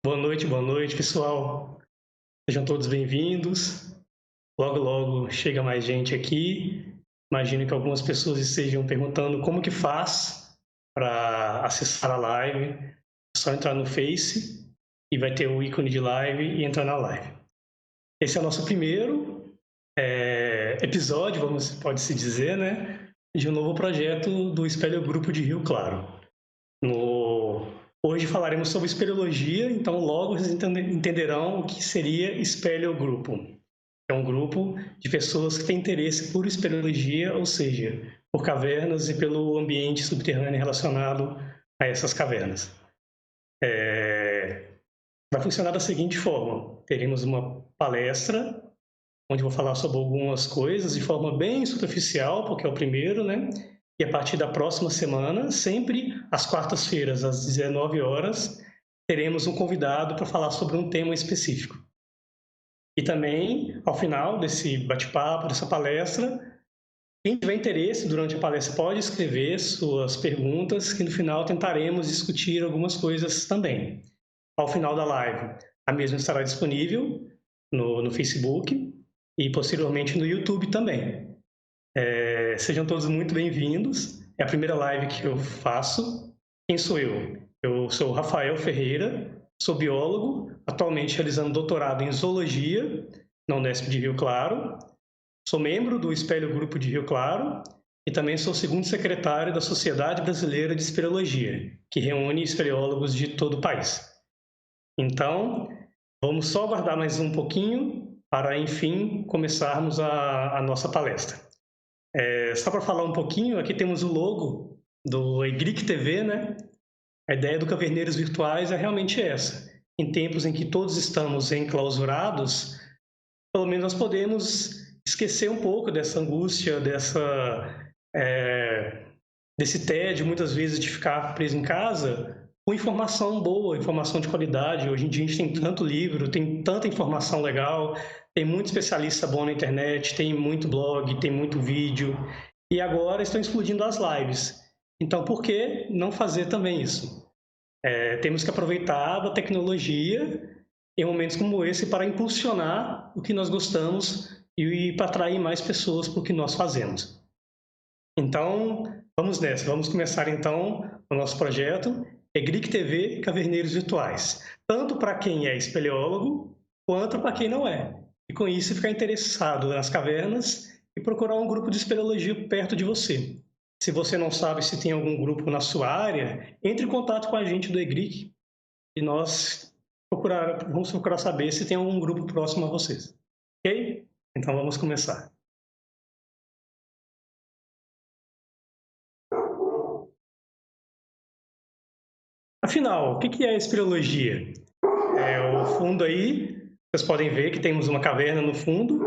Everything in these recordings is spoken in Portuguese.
Boa noite, pessoal. Sejam todos bem-vindos. Logo, logo chega mais gente aqui. Imagino que algumas pessoas estejam perguntando como que faz para acessar a live. É só entrar no Face e vai ter o ícone de live e entrar na live. Esse é o nosso primeiro episódio, pode-se dizer, né, de um novo projeto do Espelho Grupo de Rio Claro. Hoje falaremos sobre espeleologia, então logo vocês entenderão o que seria espeleogrupo. É um grupo de pessoas que têm interesse por espeleologia, ou seja, por cavernas e pelo ambiente subterrâneo relacionado a essas cavernas. Vai funcionar da seguinte forma: teremos uma palestra, onde vou falar sobre algumas coisas de forma bem superficial, porque é o primeiro, né? E a partir da próxima semana, sempre às quartas-feiras, às 19 horas, teremos um convidado para falar sobre um tema específico. E também, ao final desse bate-papo, dessa palestra, quem tiver interesse durante a palestra pode escrever suas perguntas, que no final tentaremos discutir algumas coisas também. Ao final da live, a mesma estará disponível no Facebook e posteriormente no YouTube também. Sejam todos muito bem-vindos. É a primeira live que eu faço. Quem sou eu? Eu sou o Rafael Ferreira, sou biólogo, atualmente realizando doutorado em zoologia na Unesp de Rio Claro. Sou membro do Espelho Grupo de Rio Claro e também sou segundo secretário da Sociedade Brasileira de Espeleologia, que reúne espeleólogos de todo o país. Então, vamos só aguardar mais um pouquinho para, enfim, começarmos a nossa palestra. Só para falar um pouquinho, aqui temos o logo do EGRIC TV, né? A ideia do Caverneiros Virtuais é realmente essa. Em tempos em que todos estamos enclausurados, pelo menos nós podemos esquecer um pouco dessa angústia, desse tédio, muitas vezes, de ficar preso em casa, com informação boa, informação de qualidade. Hoje em dia a gente tem tanto livro, tem tanta informação legal, tem muito especialista bom na internet, tem muito blog, tem muito vídeo, e agora estão explodindo as lives. Então, por que não fazer também isso? Temos que aproveitar da tecnologia em momentos como esse para impulsionar o que nós gostamos e para atrair mais pessoas para o que nós fazemos. Então, vamos nessa. Vamos começar, então, o nosso projeto EGRIC TV Caverneiros Virtuais, tanto para quem é espeleólogo, quanto para quem não é. E com isso, ficar interessado nas cavernas e procurar um grupo de espeleologia perto de você. Se você não sabe se tem algum grupo na sua área, entre em contato com a gente do EGRIC e nós vamos procurar saber se tem algum grupo próximo a vocês. Ok? Então, vamos começar. Afinal, o que é a espeleologia? O fundo aí, vocês podem ver que temos uma caverna no fundo,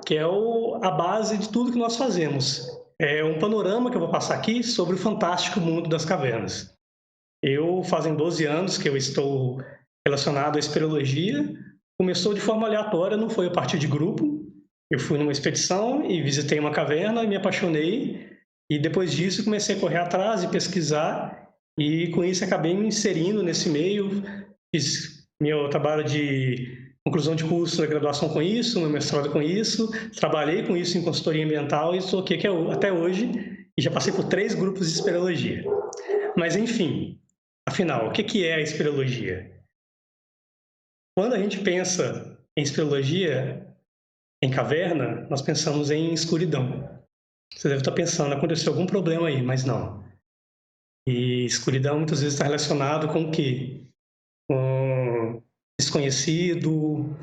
que é a base de tudo que nós fazemos. É um panorama que eu vou passar aqui sobre o fantástico mundo das cavernas. Fazem 12 anos que eu estou relacionado à espeleologia. Começou de forma aleatória, não foi a partir de grupo. Eu fui numa expedição e visitei uma caverna e me apaixonei. E depois disso comecei a correr atrás e pesquisar. E com isso acabei me inserindo nesse meio. Fiz meu trabalho de conclusão de curso da graduação com isso, meu mestrado com isso. Trabalhei com isso em consultoria ambiental e estou aqui até hoje. E já passei por 3 grupos de espeleologia. Mas enfim, afinal, o que é a espeleologia? Quando a gente pensa em espeleologia, em caverna, nós pensamos em escuridão. Você deve estar pensando, aconteceu algum problema aí, mas não. E escuridão muitas vezes está relacionado com o quê? Com desconhecido,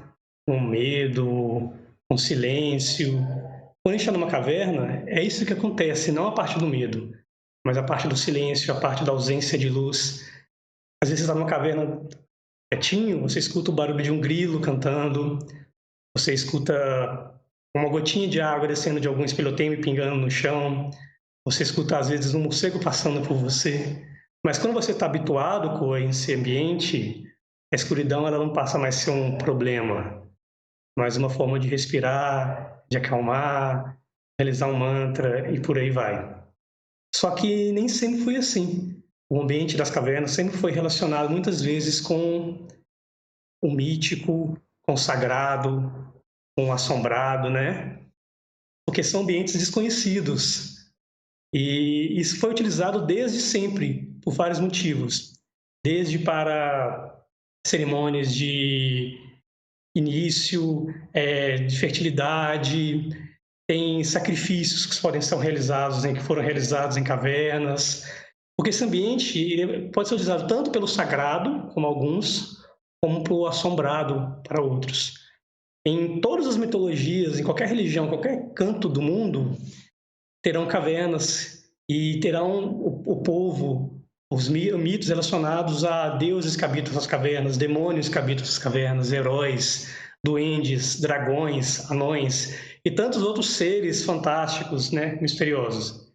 com medo, com silêncio. Quando a gente está numa caverna, é isso que acontece, não a parte do medo, mas a parte do silêncio, a parte da ausência de luz. Às vezes você está numa caverna quietinho, você escuta o barulho de um grilo cantando, você escuta uma gotinha de água descendo de algum espelhotema e pingando no chão, você escuta às vezes um morcego passando por você. Mas quando você está habituado com esse ambiente, a escuridão ela não passa mais a ser um problema, mas uma forma de respirar, de acalmar, realizar um mantra e por aí vai. Só que nem sempre foi assim. O ambiente das cavernas sempre foi relacionado muitas vezes com o mítico, com o sagrado, com o assombrado, né? Porque são ambientes desconhecidos. E isso foi utilizado desde sempre, por vários motivos. Desde para cerimônias de início, de fertilidade, tem sacrifícios que podem ser realizados, que foram realizados em cavernas, porque esse ambiente ele pode ser utilizado tanto pelo sagrado, como alguns, como para o assombrado, para outros. Em todas as mitologias, em qualquer religião, qualquer canto do mundo, terão cavernas e terão o povo, os mitos relacionados a deuses que habitam as cavernas, demônios que habitam as cavernas, heróis, duendes, dragões, anões e tantos outros seres fantásticos, né, misteriosos.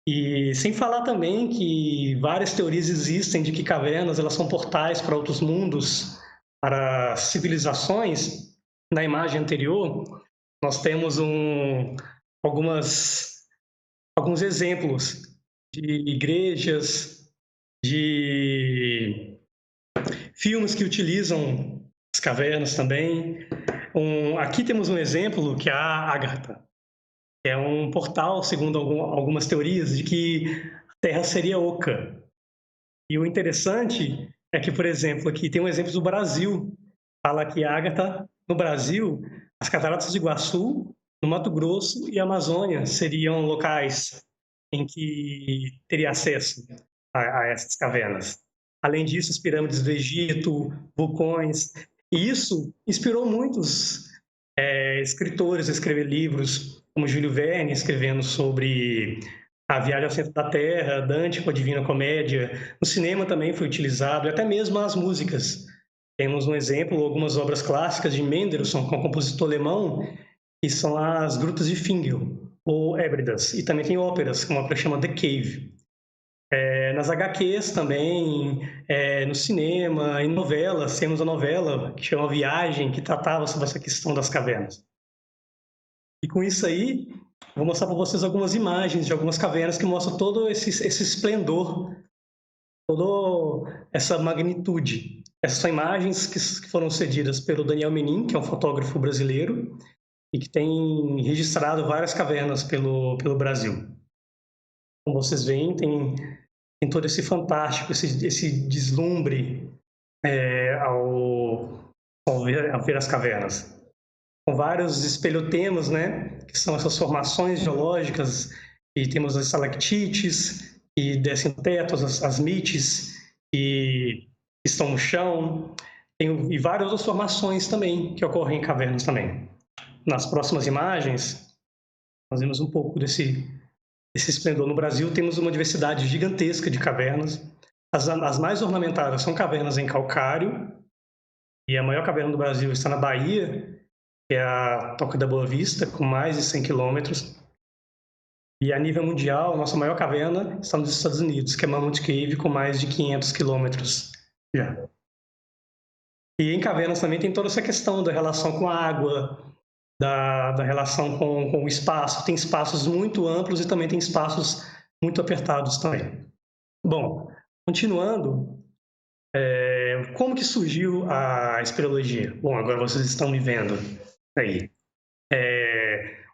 E sem falar também que várias teorias existem de que cavernas elas são portais para outros mundos, para civilizações. Na imagem anterior, nós temos algumas alguns exemplos de igrejas, de filmes que utilizam as cavernas também. Aqui temos um exemplo que é a Ágata, que é um portal, segundo algumas teorias, de que a Terra seria oca. E o interessante é que, por exemplo, aqui tem um exemplo do Brasil. Fala que Ágata, no Brasil, as Cataratas do Iguaçu, no Mato Grosso e Amazônia seriam locais em que teria acesso a essas cavernas. Além disso, as pirâmides do Egito, vulcões. E isso inspirou muitos escritores a escrever livros, como Júlio Verne, escrevendo sobre a Viagem ao Centro da Terra, Dante com a Divina Comédia. No cinema também foi utilizado, e até mesmo as músicas. Temos um exemplo, algumas obras clássicas de Mendelssohn, que é um compositor alemão, que são as Grutas de Fingel, ou Hébridas. E também tem óperas, como a que chama The Cave. Nas HQs também, no cinema, em novelas, temos a novela que chama Viagem, que tratava sobre essa questão das cavernas. E com isso aí, vou mostrar para vocês algumas imagens de algumas cavernas que mostram todo esse esplendor, toda essa magnitude. Essas são imagens que foram cedidas pelo Daniel Menin, que é um fotógrafo brasileiro, e que tem registrado várias cavernas pelo Brasil. Como vocês veem, tem todo esse fantástico, esse deslumbre ao ver as cavernas. Com vários espelhotemas, né, que são essas formações geológicas, e temos as estalactites, que descem no teto, as mites, que estão no chão, e várias outras formações também, que ocorrem em cavernas também. Nas próximas imagens, nós vemos um pouco desse esplendor. No Brasil, temos uma diversidade gigantesca de cavernas. As mais ornamentadas são cavernas em calcário, e a maior caverna do Brasil está na Bahia, que é a Toca da Boa Vista, com mais de 100 quilômetros. E a nível mundial, a nossa maior caverna está nos Estados Unidos, que é Mammoth Cave, com mais de 500 quilômetros. Yeah. E em cavernas também tem toda essa questão da relação com a água, da relação com o espaço. Tem espaços muito amplos e também tem espaços muito apertados também. Bom, continuando, como que surgiu a espeleologia? Bom, agora vocês estão me vendo aí.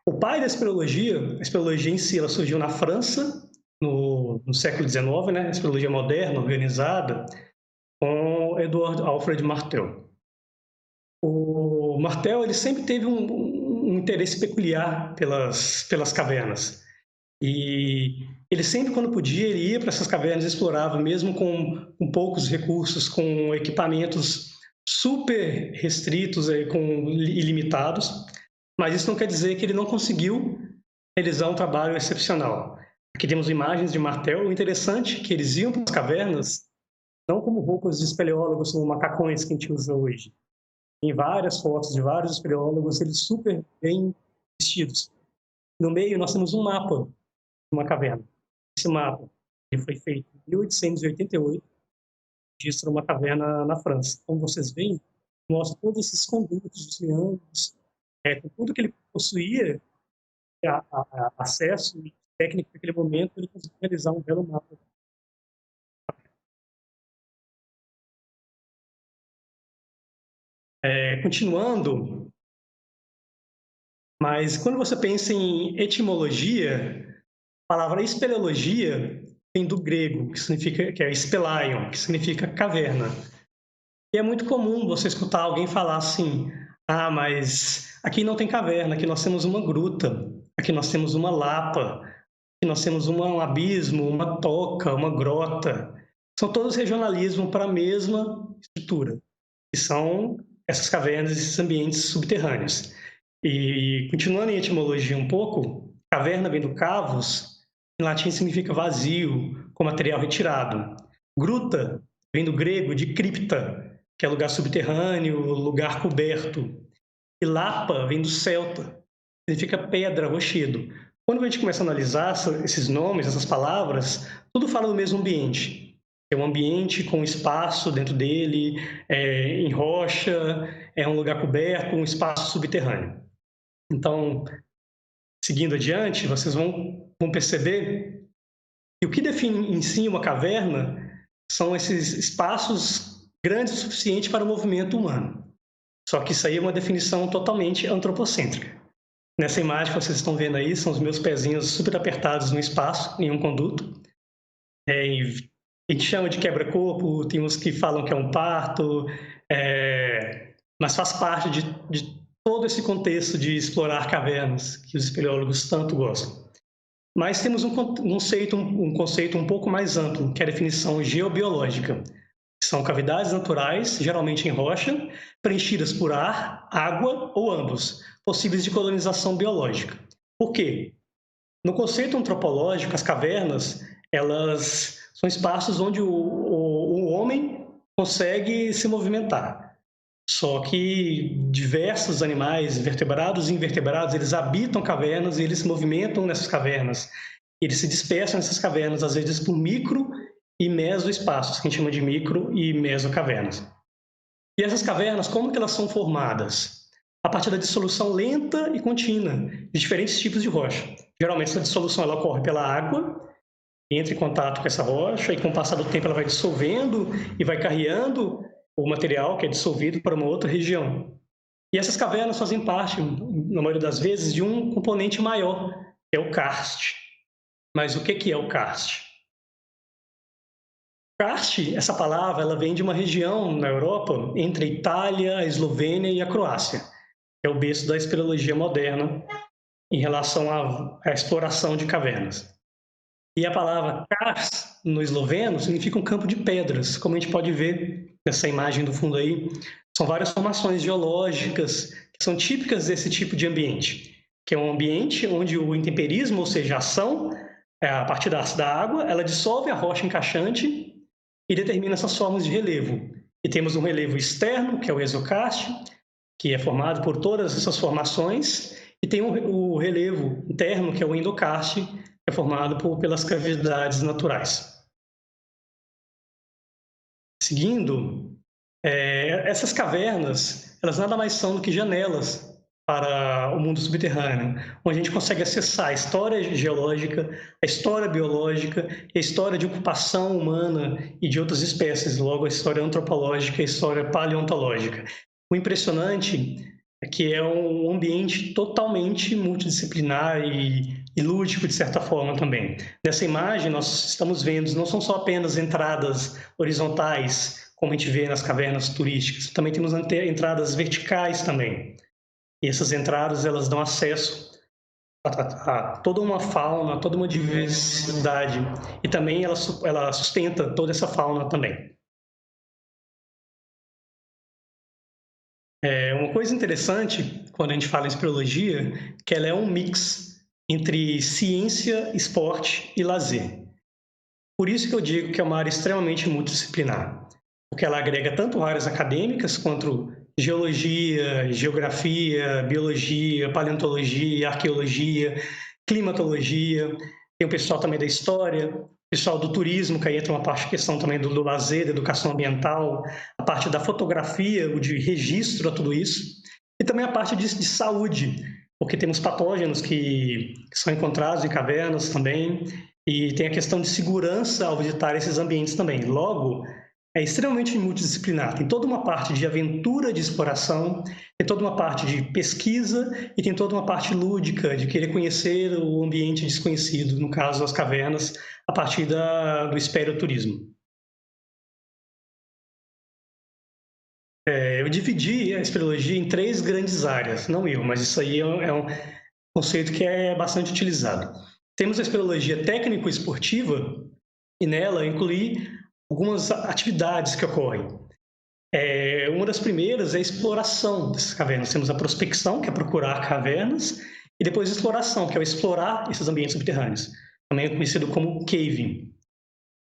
O pai da espeleologia, a espeleologia em si, ela surgiu na França, no século XIX, né? A espeleologia moderna, organizada, com Edward Alfred Martel. O Martel ele sempre teve um interesse peculiar pelas cavernas. E ele sempre, quando podia, ele ia para essas cavernas e explorava, mesmo com poucos recursos, com equipamentos super restritos e ilimitados. Mas isso não quer dizer que ele não conseguiu realizar um trabalho excepcional. Aqui temos imagens de Martel. O interessante é que eles iam para as cavernas não como roupas de espeleólogos, como macacões que a gente usa hoje. Tem várias fotos de vários espeleólogos, eles super bem vestidos. No meio, nós temos um mapa de uma caverna. Esse mapa ele foi feito em 1888, registra uma caverna na França. Como vocês veem, mostra todos esses condutos, os triângulos, com tudo que ele possuía, acesso e técnica naquele momento, ele conseguiu realizar um belo mapa. Continuando, mas quando você pensa em etimologia, a palavra espeleologia vem do grego, que é espelaion, que significa caverna. E é muito comum você escutar alguém falar assim: ah, mas aqui não tem caverna, aqui nós temos uma gruta, aqui nós temos uma lapa, aqui nós temos um abismo, uma toca, uma grota. São todos regionalismos para a mesma estrutura, que são essas cavernas, esses ambientes subterrâneos. E continuando em etimologia um pouco, caverna vem do cavus, em latim significa vazio, com material retirado. Gruta vem do grego de cripta, que é lugar subterrâneo, lugar coberto. E lapa vem do celta, significa pedra, rochedo. Quando a gente começa a analisar esses nomes, essas palavras, tudo fala do mesmo ambiente. É um ambiente com espaço dentro dele, em rocha, é um lugar coberto, um espaço subterrâneo. Então, seguindo adiante, vocês vão perceber que o que define em si uma caverna são esses espaços grandes o suficiente para o movimento humano. Só que isso aí é uma definição totalmente antropocêntrica. Nessa imagem que vocês estão vendo aí, são os meus pezinhos super apertados no espaço, em um conduto. A gente chama de quebra-corpo, tem uns que falam que é um parto, mas faz parte de todo esse contexto de explorar cavernas, que os espeleólogos tanto gostam. Mas temos um conceito um pouco mais amplo, que é a definição geobiológica. São cavidades naturais, geralmente em rocha, preenchidas por ar, água ou ambos, possíveis de colonização biológica. Por quê? No conceito antropológico, as cavernas, elas são espaços onde o homem consegue se movimentar. Só que diversos animais, vertebrados e invertebrados, eles habitam cavernas e eles se movimentam nessas cavernas. Eles se dispersam nessas cavernas, às vezes por micro e mesoespaços, que a gente chama de micro e mesocavernas. E essas cavernas, como que elas são formadas? A partir da dissolução lenta e contínua de diferentes tipos de rocha. Geralmente essa dissolução ela ocorre pela água, entra em contato com essa rocha e com o passar do tempo ela vai dissolvendo e vai carreando o material que é dissolvido para uma outra região. E essas cavernas fazem parte, na maioria das vezes, de um componente maior, que é o karst. Mas o que é o karst? Karst, essa palavra, ela vem de uma região na Europa entre a Itália, a Eslovênia e a Croácia, que é o berço da espeleologia moderna em relação à exploração de cavernas. E a palavra karst, no esloveno, significa um campo de pedras, como a gente pode ver nessa imagem do fundo aí. São várias formações geológicas que são típicas desse tipo de ambiente, que é um ambiente onde o intemperismo, ou seja, a ação, a partir da água, ela dissolve a rocha encaixante e determina essas formas de relevo. E temos um relevo externo, que é o exokarst, que é formado por todas essas formações, e tem o relevo interno, que é o endokarst, que é formado pelas cavidades naturais. Seguindo, essas cavernas, elas nada mais são do que janelas para o mundo subterrâneo, onde a gente consegue acessar a história geológica, a história biológica, a história de ocupação humana e de outras espécies, logo a história antropológica e a história paleontológica. O impressionante é que é um ambiente totalmente multidisciplinar e lúdico, de certa forma, também. Nessa imagem, nós estamos vendo, não são só apenas entradas horizontais, como a gente vê nas cavernas turísticas, também temos entradas verticais também. E essas entradas, elas dão acesso a toda uma fauna, toda uma diversidade. E também ela sustenta toda essa fauna também. Uma coisa interessante, quando a gente fala em espeleologia, que ela é um mix entre ciência, esporte e lazer. Por isso que eu digo que é uma área extremamente multidisciplinar, porque ela agrega tanto áreas acadêmicas quanto geologia, geografia, biologia, paleontologia, arqueologia, climatologia. Tem o pessoal também da história, o pessoal do turismo, que aí entra uma parte de questão também do lazer, da educação ambiental, a parte da fotografia, o de registro a tudo isso, e também a parte de saúde, porque temos patógenos que são encontrados em cavernas também, e tem a questão de segurança ao visitar esses ambientes também. Logo, é extremamente multidisciplinar. Tem toda uma parte de aventura, de exploração, tem toda uma parte de pesquisa e tem toda uma parte lúdica, de querer conhecer o ambiente desconhecido, no caso, as cavernas, a partir do esperoturismo. Eu dividi a espeleologia em 3 grandes áreas, não eu, mas isso aí é um conceito que é bastante utilizado. Temos a espeleologia técnico-esportiva, e nela incluí algumas atividades que ocorrem. Uma das primeiras é a exploração dessas cavernas. Temos a prospecção, que é procurar cavernas, e depois a exploração, que é o explorar esses ambientes subterrâneos, também é conhecido como caving.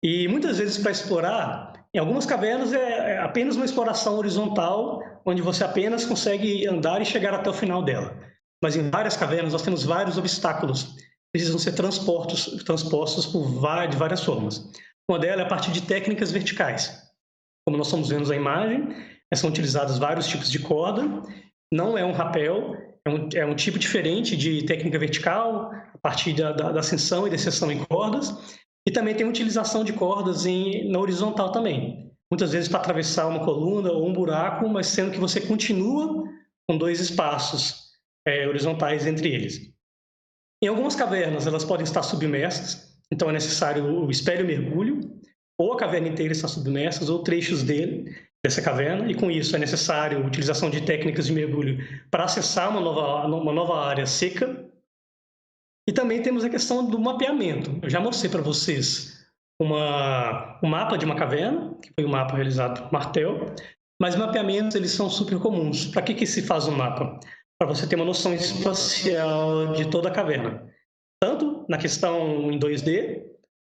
E muitas vezes para explorar, em algumas cavernas é apenas uma exploração horizontal, onde você apenas consegue andar e chegar até o final dela. Mas em várias cavernas nós temos vários obstáculos que precisam ser transpostos de várias formas. Uma delas é a partir de técnicas verticais. Como nós estamos vendo na imagem, são utilizados vários tipos de corda. Não é um rapel, é um tipo diferente de técnica vertical, a partir da ascensão e descensão em cordas. E também tem utilização de cordas na horizontal também. Muitas vezes para atravessar uma coluna ou um buraco, mas sendo que você continua com 2 espaços horizontais entre eles. Em algumas cavernas, elas podem estar submersas, então é necessário o espelho mergulho, ou a caverna inteira está submersa, ou trechos dessa caverna, e com isso é necessário a utilização de técnicas de mergulho para acessar uma nova área seca. E também temos a questão do mapeamento. Eu já mostrei para vocês um mapa de uma caverna, que foi um mapa realizado por Martel, mas mapeamentos eles são super comuns. Para que se faz um mapa? Para você ter uma noção espacial de toda a caverna. Tanto na questão em 2D,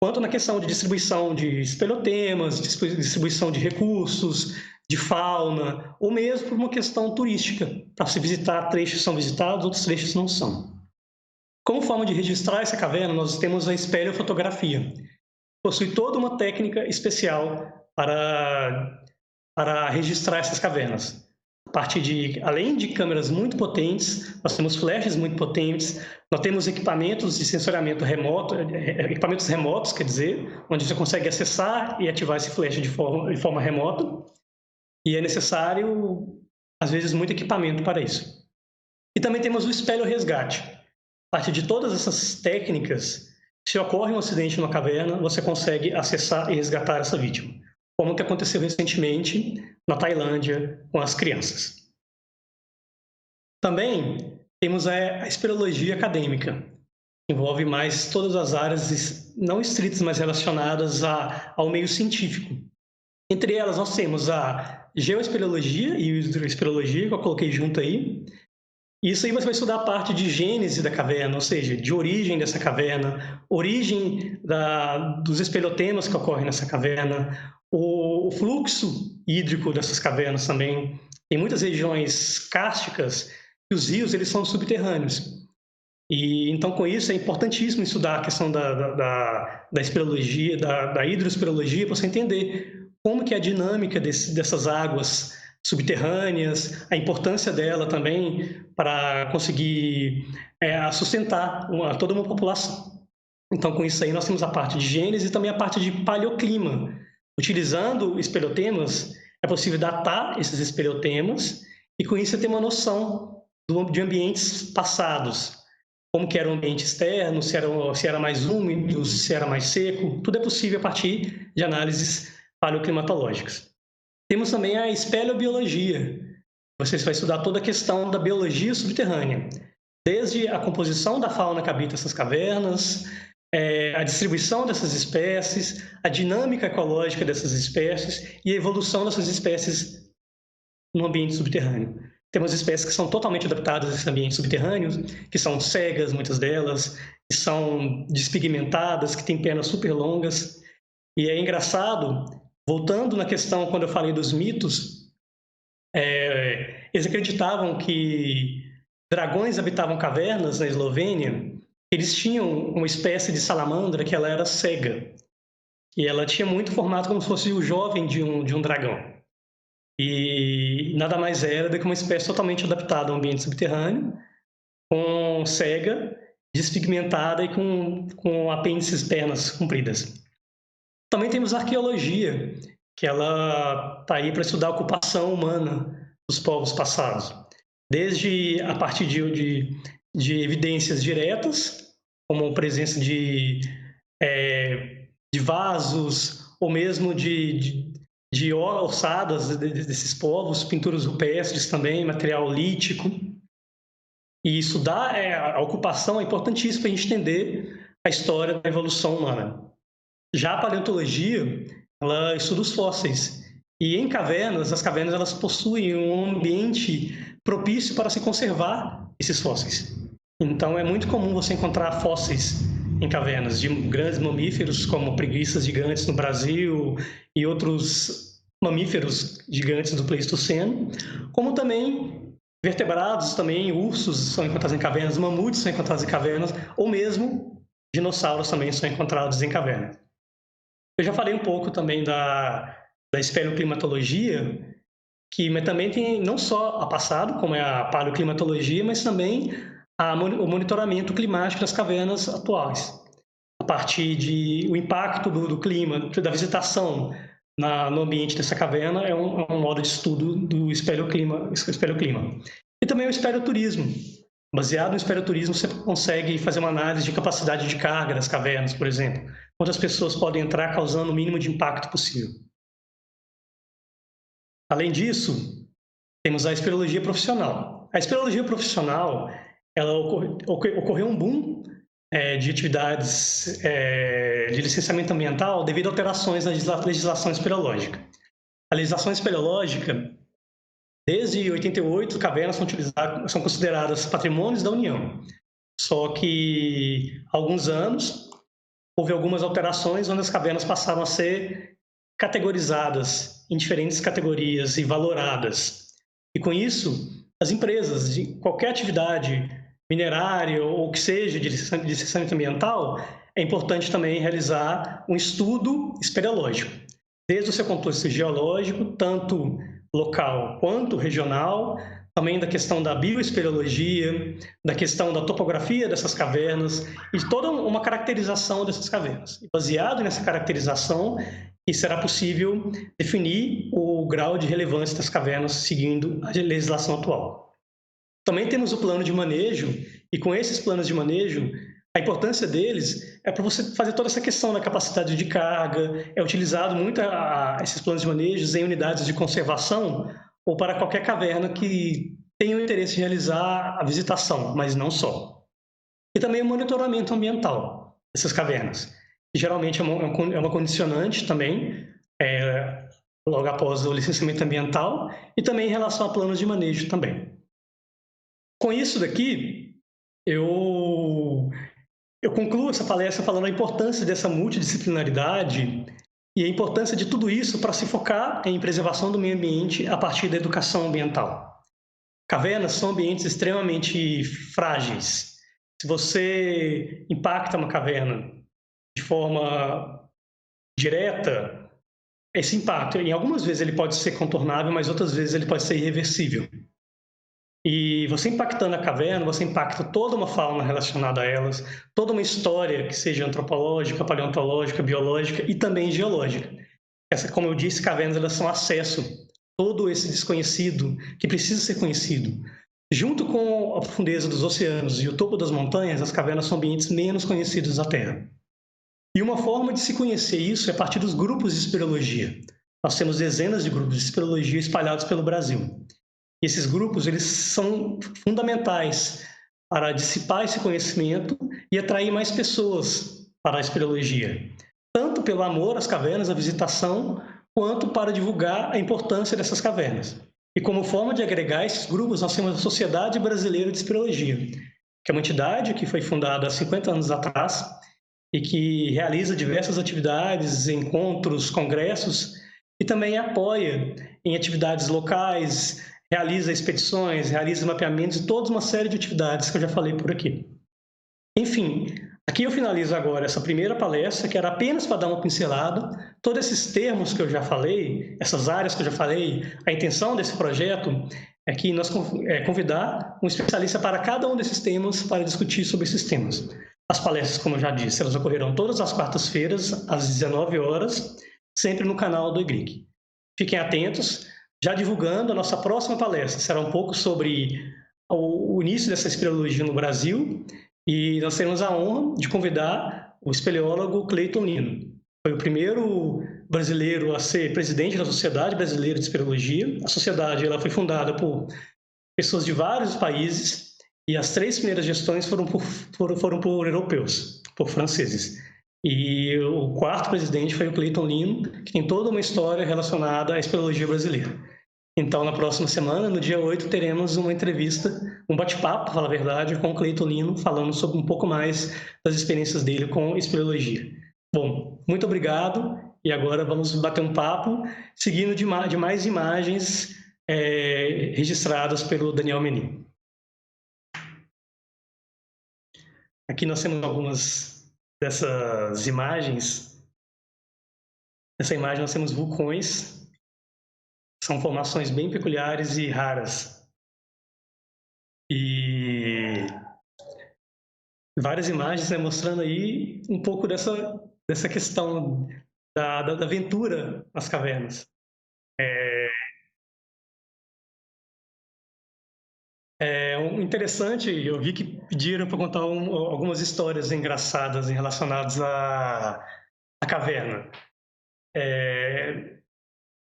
quanto na questão de distribuição de espeleotemas, distribuição de recursos, de fauna, ou mesmo por uma questão turística, para se visitar trechos são visitados, outros trechos não são. Como forma de registrar essa caverna, nós temos a espeleofotografia. Possui toda uma técnica especial para registrar essas cavernas. Além de câmeras muito potentes, nós temos flashes muito potentes, nós temos equipamentos de sensoriamento remoto, equipamentos remotos, quer dizer, onde você consegue acessar e ativar esse flash de forma remota, e é necessário, às vezes, muito equipamento para isso. E também temos o espelho resgate. A partir de todas essas técnicas, se ocorre um acidente numa caverna, você consegue acessar e resgatar essa vítima, como que aconteceu recentemente na Tailândia com as crianças. Também temos a espeleologia acadêmica, que envolve mais todas as áreas não estritas, mas relacionadas ao meio científico. Entre elas, nós temos a geoespeleologia e a hidroespeleologia, que eu coloquei junto aí. Isso aí você vai estudar a parte de gênese da caverna, ou seja, de origem dessa caverna, origem dos espeleotemas que ocorrem nessa caverna, o fluxo hídrico dessas cavernas também. Tem muitas regiões kársticas e os rios eles são subterrâneos. E então, com isso, é importantíssimo estudar a questão da espeleologia, da hidroespeleologia, para você entender como que é a dinâmica dessas águas subterrâneas, a importância dela também para conseguir sustentar toda uma população. Então, com isso aí, nós temos a parte de gênese e também a parte de paleoclima. Utilizando espeleotemas, é possível datar esses espeleotemas e, com isso, você ter uma noção de ambientes passados, como que era o ambiente externo, se era mais úmido, se era mais seco. Tudo é possível a partir de análises paleoclimatológicas. Temos também a espeleobiologia. Você vai estudar toda a questão da biologia subterrânea, desde a composição da fauna que habita essas cavernas, a distribuição dessas espécies, a dinâmica ecológica dessas espécies e a evolução dessas espécies no ambiente subterrâneo. Temos espécies que são totalmente adaptadas a esse ambiente subterrâneo, que são cegas, muitas delas, que são despigmentadas, que têm pernas super longas. E é engraçado, voltando na questão quando eu falei dos mitos, eles acreditavam que dragões habitavam cavernas na Eslovênia. Eles tinham uma espécie de salamandra que ela era cega. E ela tinha muito formato como se fosse o jovem de um dragão. E nada mais era do que uma espécie totalmente adaptada ao ambiente subterrâneo, com cega, despigmentada e com apêndices pernas compridas. Também temos arqueologia, que ela está aí para estudar a ocupação humana dos povos passados, desde a partir de evidências diretas, como a presença de vasos, ou mesmo de ossadas desses povos, pinturas rupestres também, material lítico. E estudar a ocupação é importantíssimo para a gente entender a história da evolução humana. Já a paleontologia, ela estuda os fósseis. E em cavernas, as cavernas elas possuem um ambiente propício para se conservar esses fósseis. Então é muito comum você encontrar fósseis em cavernas de grandes mamíferos, como preguiças gigantes no Brasil e outros mamíferos gigantes do Pleistoceno, como também vertebrados, também ursos são encontrados em cavernas, mamutes são encontrados em cavernas, ou mesmo dinossauros também são encontrados em cavernas. Eu já falei um pouco também da espeleoclimatologia, mas também tem não só a passado, como é a paleoclimatologia, mas também o monitoramento climático das cavernas atuais, a partir do impacto do clima, da visitação no ambiente dessa caverna, é um modo de estudo do espeleoclima. E também o espeleoturismo. Baseado no espeleoturismo, você consegue fazer uma análise de capacidade de carga das cavernas, por exemplo. Quantas pessoas podem entrar causando o mínimo de impacto possível. Além disso, temos a espeleologia profissional. A espeleologia profissional, ela ocorreu um boom de atividades de licenciamento ambiental devido a alterações na legislação espeleológica. A legislação espeleológica, desde 88, cavernas são consideradas patrimônios da União. Só que, há alguns anos, houve algumas alterações onde as cavernas passaram a ser categorizadas em diferentes categorias e valoradas. E com isso, as empresas de qualquer atividade minerária ou que seja de licenciamento ambiental, é importante também realizar um estudo espeleológico, desde o seu contexto geológico, tanto local quanto regional, também da questão da bioespeleologia, da questão da topografia dessas cavernas e toda uma caracterização dessas cavernas. E baseado nessa caracterização, que será possível definir o grau de relevância das cavernas seguindo a legislação atual. Também temos o plano de manejo, e com esses planos de manejo, a importância deles é para você fazer toda essa questão da capacidade de carga, é utilizado muito esses planos de manejo em unidades de conservação ou para qualquer caverna que tenha o interesse em realizar a visitação, mas não só. E também o monitoramento ambiental dessas cavernas, que geralmente é uma condicionante também, logo após o licenciamento ambiental, e também em relação a planos de manejo também. Com isso daqui, eu concluo essa palestra falando a importância dessa multidisciplinaridade e a importância de tudo isso para se focar em preservação do meio ambiente a partir da educação ambiental. Cavernas são ambientes extremamente frágeis. Se você impacta uma caverna de forma direta, esse impacto, em algumas vezes ele pode ser contornável, mas outras vezes ele pode ser irreversível. E você impactando a caverna, você impacta toda uma fauna relacionada a elas, toda uma história que seja antropológica, paleontológica, biológica e também geológica. Como eu disse, cavernas elas são acesso a todo esse desconhecido que precisa ser conhecido. Junto com a profundeza dos oceanos e o topo das montanhas, as cavernas são ambientes menos conhecidos da Terra. E uma forma de se conhecer isso é a partir dos grupos de espeleologia. Nós temos dezenas de grupos de espeleologia espalhados pelo Brasil. E esses grupos eles são fundamentais para dissipar esse conhecimento e atrair mais pessoas para a espeleologia, tanto pelo amor às cavernas, à visitação, quanto para divulgar a importância dessas cavernas. E como forma de agregar esses grupos, nós temos a Sociedade Brasileira de Espeleologia, que é uma entidade que foi fundada há 50 anos atrás e que realiza diversas atividades, encontros, congressos e também apoia em atividades locais, realiza expedições, realiza mapeamentos e toda uma série de atividades que eu já falei por aqui. Enfim, aqui eu finalizo agora essa primeira palestra, que era apenas para dar uma pincelada. Todos esses termos que eu já falei, essas áreas que eu já falei, a intenção desse projeto é que nós convidar um especialista para cada um desses temas para discutir sobre esses temas. As palestras, como eu já disse, elas ocorrerão todas as quartas-feiras, às 19 horas, sempre no canal do EGRIC. fiquem atentos, já divulgando a nossa próxima palestra. Será um pouco sobre o início dessa espeleologia no Brasil, e nós teremos a honra de convidar o espeleólogo Cleiton Lino. Foi o primeiro brasileiro a ser presidente da Sociedade Brasileira de Espeleologia. A sociedade ela foi fundada por pessoas de vários países, e as 3 primeiras gestões foram por europeus, por franceses. E o 4º presidente foi o Cleiton Lino, que tem toda uma história relacionada à espeleologia brasileira. Então, na próxima semana, no dia 8, teremos uma entrevista, um bate-papo, para falar a verdade, com o Cleiton Lino, falando sobre um pouco mais das experiências dele com espeleologia. Bom, muito obrigado, e agora vamos bater um papo, seguindo de mais imagens registradas pelo Daniel Menin. Aqui nós temos algumas dessas imagens. Nessa imagem nós temos vulcões. São formações bem peculiares e raras. E várias imagens, né, mostrando aí um pouco dessa questão da aventura nas cavernas. Interessante, eu vi que pediram para contar algumas histórias engraçadas relacionadas à caverna.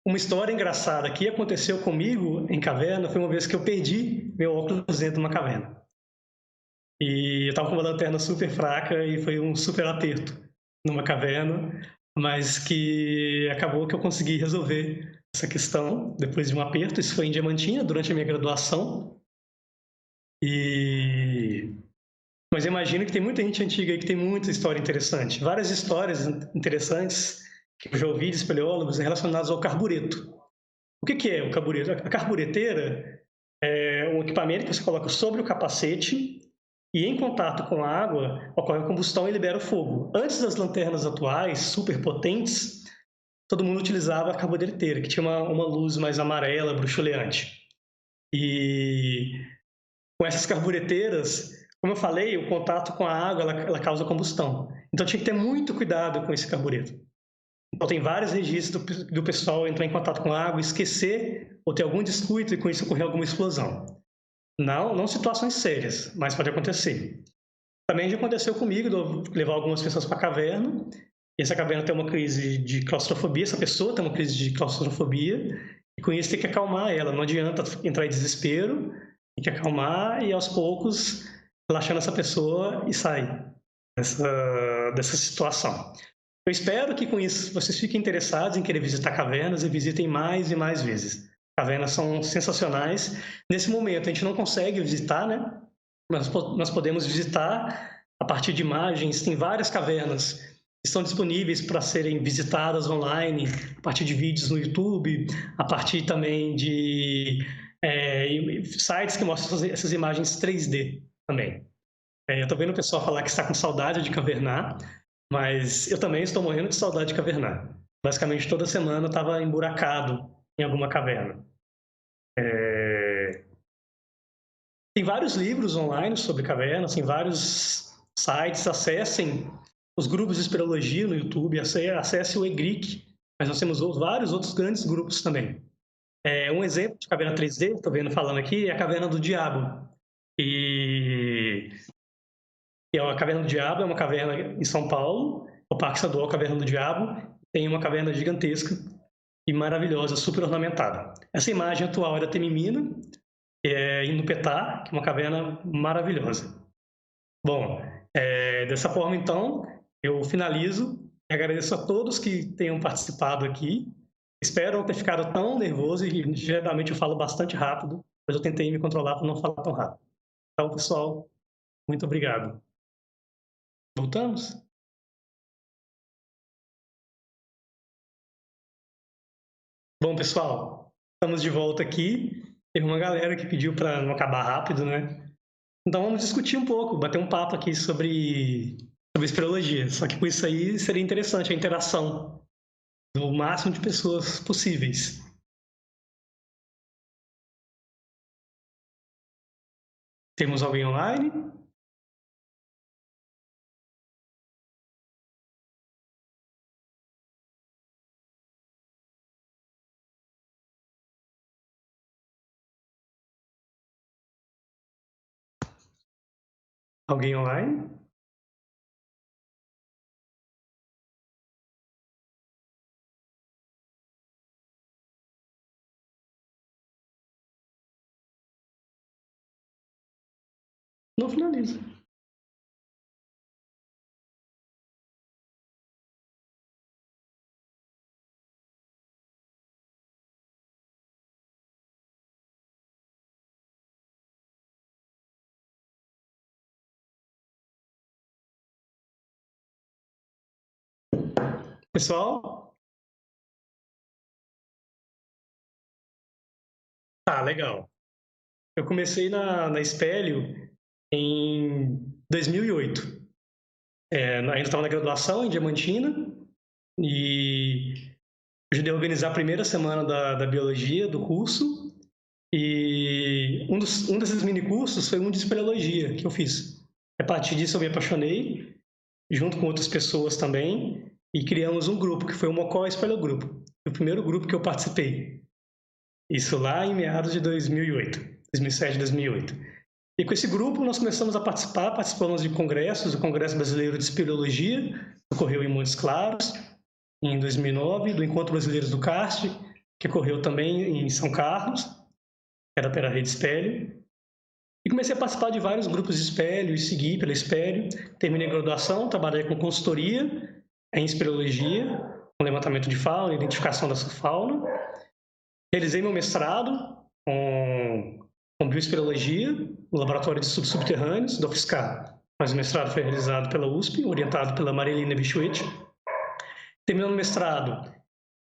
Uma história engraçada que aconteceu comigo em caverna foi uma vez que eu perdi meu óculos dentro de uma caverna. E eu estava com uma lanterna super fraca e foi um super aperto numa caverna, mas que acabou que eu consegui resolver essa questão depois de um aperto. Isso foi em Diamantina, durante a minha graduação. Mas eu imagino que tem muita gente antiga aí que tem muita história interessante. Várias histórias interessantes que eu já ouvi de espeleólogos relacionadas ao carbureto. O que é o carbureto? A carbureteira é um equipamento que você coloca sobre o capacete e, em contato com a água, ocorre a combustão e libera o fogo. Antes das lanternas atuais, super potentes, todo mundo utilizava a carbureteira, que tinha uma luz mais amarela, bruxuleante. E com essas carbureteiras, como eu falei, o contato com a água ela causa combustão. Então tinha que ter muito cuidado com esse carbureto. Então tem vários registros do pessoal entrar em contato com a água, esquecer ou ter algum descuido e com isso ocorrer alguma explosão. Não situações sérias, mas pode acontecer. Também já aconteceu comigo de levar algumas pessoas para a caverna, e essa caverna tem uma crise de claustrofobia, essa pessoa tem uma crise de claustrofobia, e com isso tem que acalmar ela. Não adianta entrar em desespero, tem que acalmar e aos poucos relaxando essa pessoa e sair dessa situação. Eu espero que com isso vocês fiquem interessados em querer visitar cavernas e visitem mais e mais vezes. Cavernas são sensacionais. Nesse momento a gente não consegue visitar, né? Mas nós podemos visitar a partir de imagens. Tem várias cavernas que estão disponíveis para serem visitadas online, a partir de vídeos no YouTube, a partir também de sites que mostram essas imagens 3D também. Eu estou vendo o pessoal falar que está com saudade de cavernar, mas eu também estou morrendo de saudade de cavernar. Basicamente, toda semana eu estava emburacado em alguma caverna. Tem vários livros online sobre cavernas, tem vários sites. Acessem os grupos de espeleologia no YouTube, acesse o EGRIC, mas nós temos vários outros grandes grupos também. Um exemplo de caverna 3D, estou vendo falando aqui, é a Caverna do Diabo. A Caverna do Diabo é uma caverna em São Paulo, o Parque Estadual Caverna do Diabo, tem uma caverna gigantesca e maravilhosa, super ornamentada. Essa imagem atual é da Temimina, em Nupetá, que é uma caverna maravilhosa. Bom, dessa forma, então, eu finalizo e agradeço a todos que tenham participado aqui. Espero não ter ficado tão nervoso e, geralmente, eu falo bastante rápido, mas eu tentei me controlar para não falar tão rápido. Então, pessoal, muito obrigado. Voltamos? Bom, pessoal, estamos de volta aqui. Teve uma galera que pediu para não acabar rápido, né? Então vamos discutir um pouco, bater um papo aqui sobre espeleologia. Só que com isso aí seria interessante a interação do máximo de pessoas possíveis. Temos alguém online? Alguém online? Não finaliza. Pessoal? Tá, legal. Eu comecei na Espelho em 2008. Ainda estava na graduação em Diamantina e ajudei a organizar a primeira semana da biologia do curso. E um desses mini cursos foi um de espeleologia que eu fiz. A partir disso eu me apaixonei, junto com outras pessoas também, e criamos um grupo, que foi o Mocó Espeleogrupo, o primeiro grupo que eu participei. Isso lá em meados de 2008, 2007, 2008. E com esse grupo nós começamos a participamos de congressos, o Congresso Brasileiro de Espeleologia, que ocorreu em Montes Claros, em 2009, do Encontro Brasileiro do Karst, que ocorreu também em São Carlos, era pela Rede Espelho. E comecei a participar de vários grupos de espelho e seguir pela espelho. Terminei a graduação, trabalhei com consultoria em espeleologia, com levantamento de fauna, identificação dessa fauna. Realizei meu mestrado com bioespeleologia, no Laboratório de Estudos Subterrâneos da UFSCar. Mas o mestrado foi realizado pela USP, orientado pela Marilina Bichuete. Terminando o mestrado,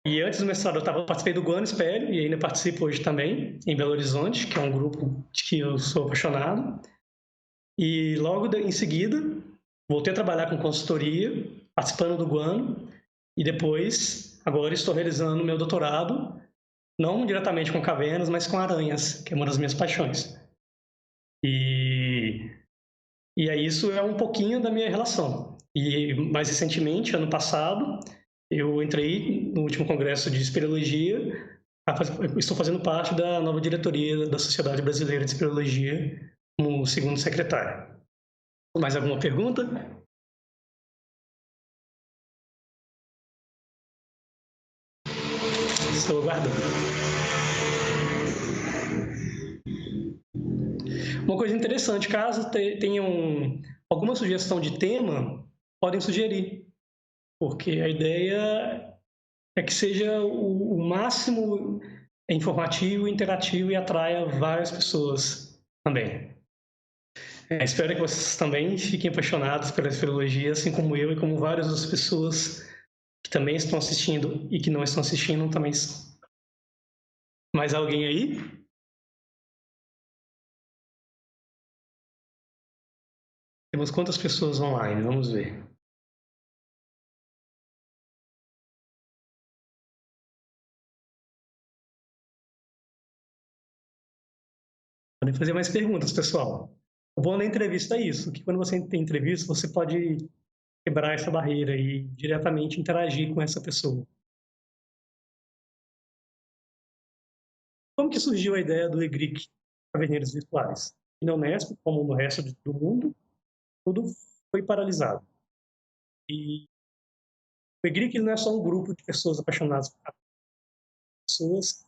e antes do mestrado eu participei do Guano Espelho, e ainda participo hoje também, em Belo Horizonte, que é um grupo de que eu sou apaixonado. E logo em seguida, voltei a trabalhar com consultoria, participando do Guano, e depois, agora estou realizando meu doutorado, não diretamente com cavernas, mas com aranhas, que é uma das minhas paixões. E aí isso é um pouquinho da minha relação. E mais recentemente, ano passado, eu entrei no último congresso de espeleologia, estou fazendo parte da nova diretoria da Sociedade Brasileira de Espeleologia, como segundo secretário. Mais alguma pergunta? Estou aguardando. Uma coisa interessante, caso tenham alguma sugestão de tema, podem sugerir, porque a ideia é que seja o máximo informativo, interativo e atraia várias pessoas também. Espero que vocês também fiquem apaixonados pela espeleologia, assim como eu e como várias outras pessoas que também estão assistindo e que não estão assistindo também. Mais alguém aí? Temos quantas pessoas online? Vamos ver. Podem fazer mais perguntas, pessoal. O bom da entrevista é isso, que quando você tem entrevista, você pode quebrar essa barreira e diretamente interagir com essa pessoa. Como que surgiu a ideia do EGRIC, Caverneiros Virtuais? E na Unesp, como no resto do mundo, tudo foi paralisado. E o EGRIC não é só um grupo de pessoas apaixonadas por pessoas que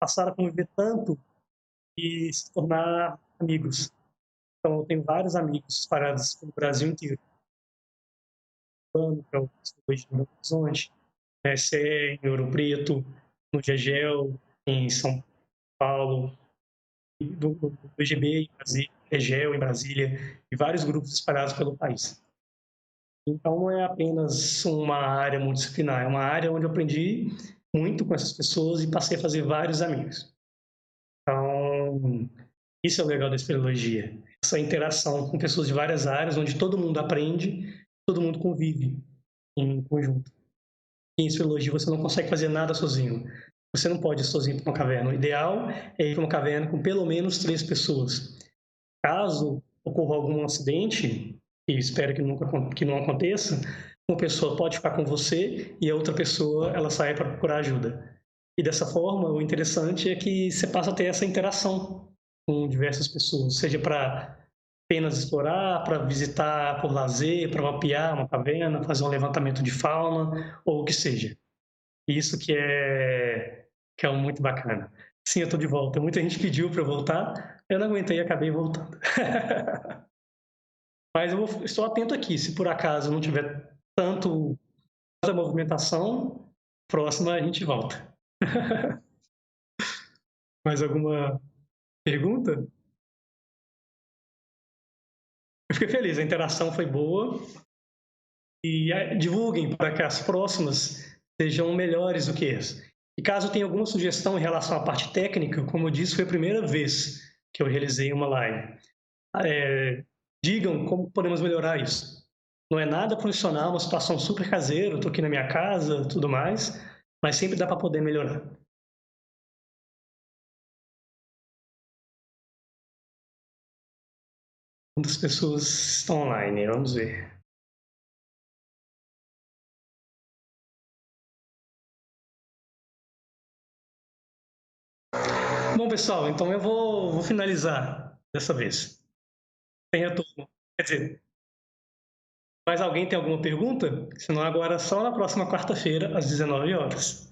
passaram a conviver tanto e se tornar amigos. Então, eu tenho vários amigos espalhados pelo Brasil inteiro. Que é o hoje em Belo Horizonte, em Ouro Preto, no Gegel, em São Paulo, do EGB em Brasília, EGEL em Brasília, e vários grupos espalhados pelo país. Então, não é apenas uma área multidisciplinar, é uma área onde eu aprendi muito com essas pessoas e passei a fazer vários amigos. Então, isso é o legal da espeleologia, essa interação com pessoas de várias áreas, onde todo mundo aprende, todo mundo convive em conjunto. Em espeleologia você não consegue fazer nada sozinho. Você não pode ir sozinho para uma caverna. O ideal é ir para uma caverna com pelo menos 3 pessoas. Caso ocorra algum acidente, e espero que não aconteça, uma pessoa pode ficar com você e a outra pessoa ela sai para procurar ajuda. E dessa forma, o interessante é que você passa a ter essa interação com diversas pessoas, seja para apenas explorar, para visitar por lazer, para mapear uma caverna, fazer um levantamento de fauna, ou o que seja. Isso que é muito bacana. Sim, eu estou de volta. Muita gente pediu para eu voltar, eu não aguentei e acabei voltando. Mas estou atento aqui, se por acaso não tiver tanta movimentação, próxima a gente volta. Mais alguma pergunta? Eu fiquei feliz, a interação foi boa e divulguem para que as próximas sejam melhores do que essa. E caso tenha alguma sugestão em relação à parte técnica, como eu disse, foi a primeira vez que eu realizei uma live. Digam como podemos melhorar isso. Não é nada profissional, uma situação super caseira, estou aqui na minha casa, tudo mais, mas sempre dá para poder melhorar. Quantas pessoas estão online? Vamos ver. Bom, pessoal, então eu vou finalizar dessa vez. Tem retorno. Quer dizer, mais alguém tem alguma pergunta? Senão agora só na próxima quarta-feira, às 19 horas.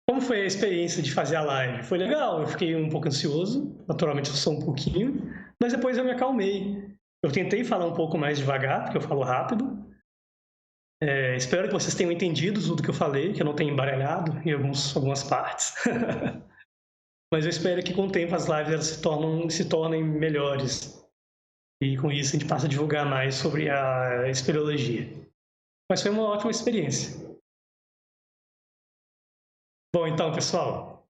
Como foi a experiência de fazer a live? Foi legal, eu fiquei um pouco ansioso, naturalmente eu sou um pouquinho, mas depois eu me acalmei. Eu tentei falar um pouco mais devagar, porque eu falo rápido. Espero que vocês tenham entendido tudo que eu falei, que eu não tenha embaralhado em algumas partes. Mas eu espero que com o tempo as lives elas se tornem melhores. E com isso a gente passa a divulgar mais sobre a espeleologia. Mas foi uma ótima experiência. Bom, então, pessoal,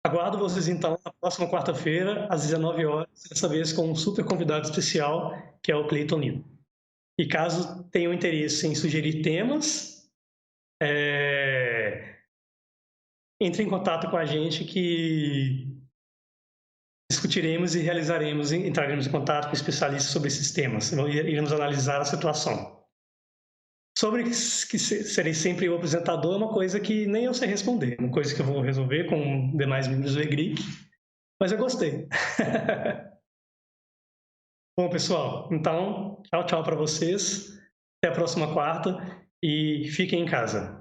aguardo vocês então na próxima quarta-feira, às 19 horas, dessa vez com um super convidado especial, que é o Cleiton Nilo. E caso tenham interesse em sugerir temas, entre em contato com a gente que discutiremos e entraremos em contato com especialistas sobre esses temas. Iremos analisar a situação. Sobre que serei sempre o apresentador, é uma coisa que nem eu sei responder, uma coisa que eu vou resolver com demais membros do EGRIC, mas eu gostei. Bom, pessoal, então, tchau, tchau para vocês. Até a próxima quarta e fiquem em casa.